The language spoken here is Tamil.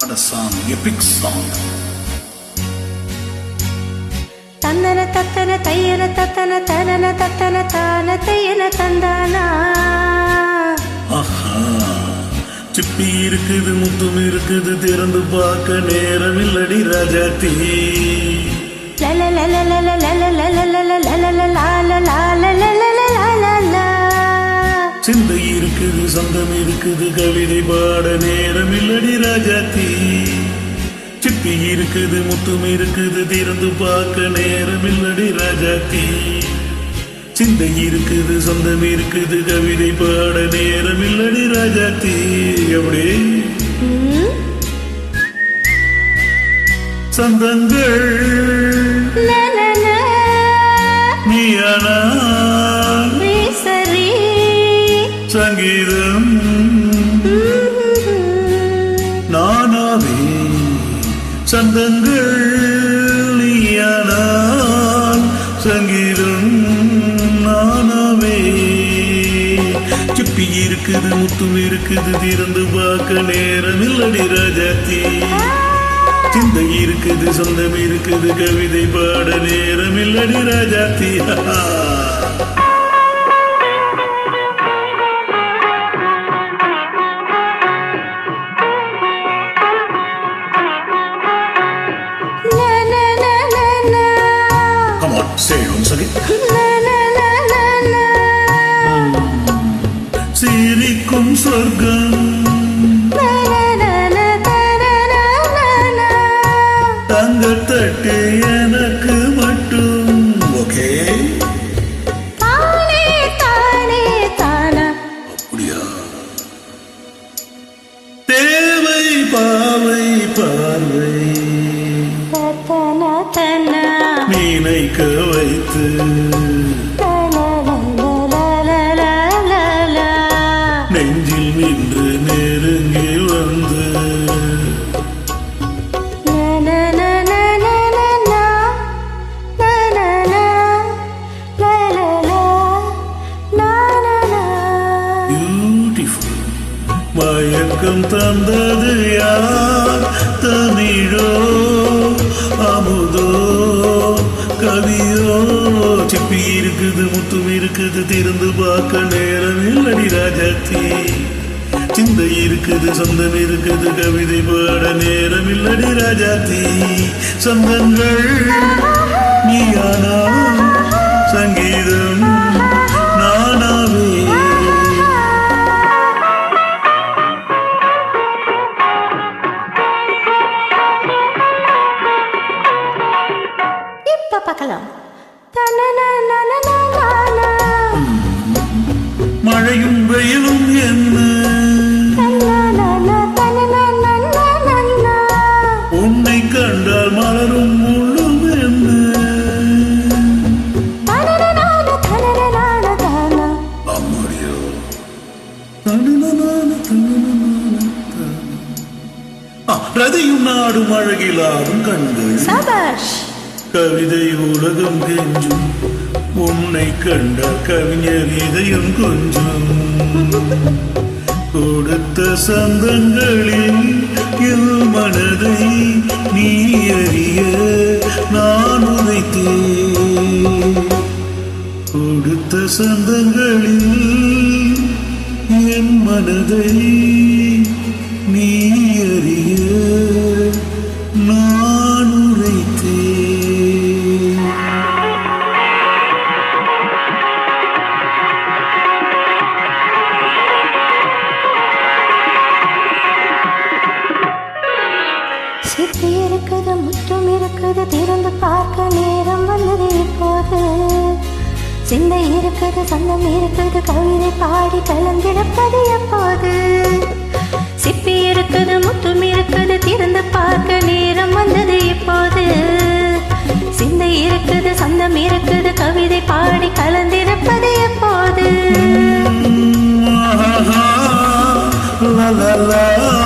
What a song, epic song. தந்தன தத்தன தையன தத்தன தனன தத்தன தான தையன தந்தானா. ஆஹா, சிப்பி இருக்குது, முத்தும் இருக்குது, திறந்து பார்க்க நேரம் இல்லடி ராஜாத்தி. சிந்தை இருக்குது, சொந்தம் இருக்குது, கவிதை பாட நேரம் இல்லடி ராஜாத்தி. சிப்பி இருக்குது, முத்தும் இருக்குது, திறந்து பார்க்க நேரம் இல்லடி ராஜாத்தி. சிந்தை இருக்குது, சொந்தம் இருக்குது, கவிதை பாட நேரம் இல்லடி ராஜாத்தி. எப்படி சொந்தங்கள் நீயானா சங்கீதம் நானாவே. சந்தங்கள் நீயானால் சங்கீதம் நானாவே. சிப்பி இருக்குது, முத்தும் இருக்குது, திறந்து பார்க்க நேரம் இல்லடி ராஜாத்தி. சிந்தை இருக்குது, சொந்தம் இருக்குது, கவிதை பாட நேரம் இல்லடி Rajathi. Come on, say it once again. சிரிக்கும் சொர்க்கம் தங்கத்தட்டு எனக்கு மட்டும். ஓகே, அப்படியா? தேவை பாவை பார்வை நினைக்க வைத்து நெஞ்சில் நின்று நெருங்கி வந்து பியூட்டிஃபுல் மயக்கம் தந்தது யார்? தமிழோ அமுதோ கவியோ? சிப்பி இருக்குது, முத்தும் இருக்குது, திறந்து பார்க்க நேரம் இல்லடி ராஜாத்தி. சிந்தை இருக்குது, சொந்தம் இருக்குது, கவிதை பாட நேரம் இல்லடி ராஜாத்தி. சொந்தங்கள் நீயானா சங்கீதம் நானாவே. பார்க்கலாம். மழையும் வெயிலும் என்ன, உன்னை கண்டால் மலரும் முள்ளும் என்ன. அம்மாடியோ ரதியும் நாடும் அழகிலாரும் கண்கள். கவிதை உலகம் கெஞ்சும், உன்னை கண்ட கவிஞர் இதயம் கொஞ்சம். கொடுத்த சந்தங்களில் என் மனதை நீ அறிய நான் உதைத்தேன். கொடுத்த சந்தங்களில் என் மனதை நீ அறிய நான் உரைத்தேன். சிப்பி இருக்குது, முத்தும் இருக்குது, திறந்து பார்க்க நேரம் வந்தது இப்போது. சிந்தை இருக்குது, சொந்தம் இருக்குது, கவிதை பாடி கலந்திருப்பது எப்போது. சிப்பி இருக்குது, முத்தும் இருக்குது, திறந்து பார்க்க நேரம் வந்தது இப்போது. சிந்தை இருக்குது, சொந்தம் இருக்குது, கவிதை பாடி கலந்திருப்பது எப்போது. La la la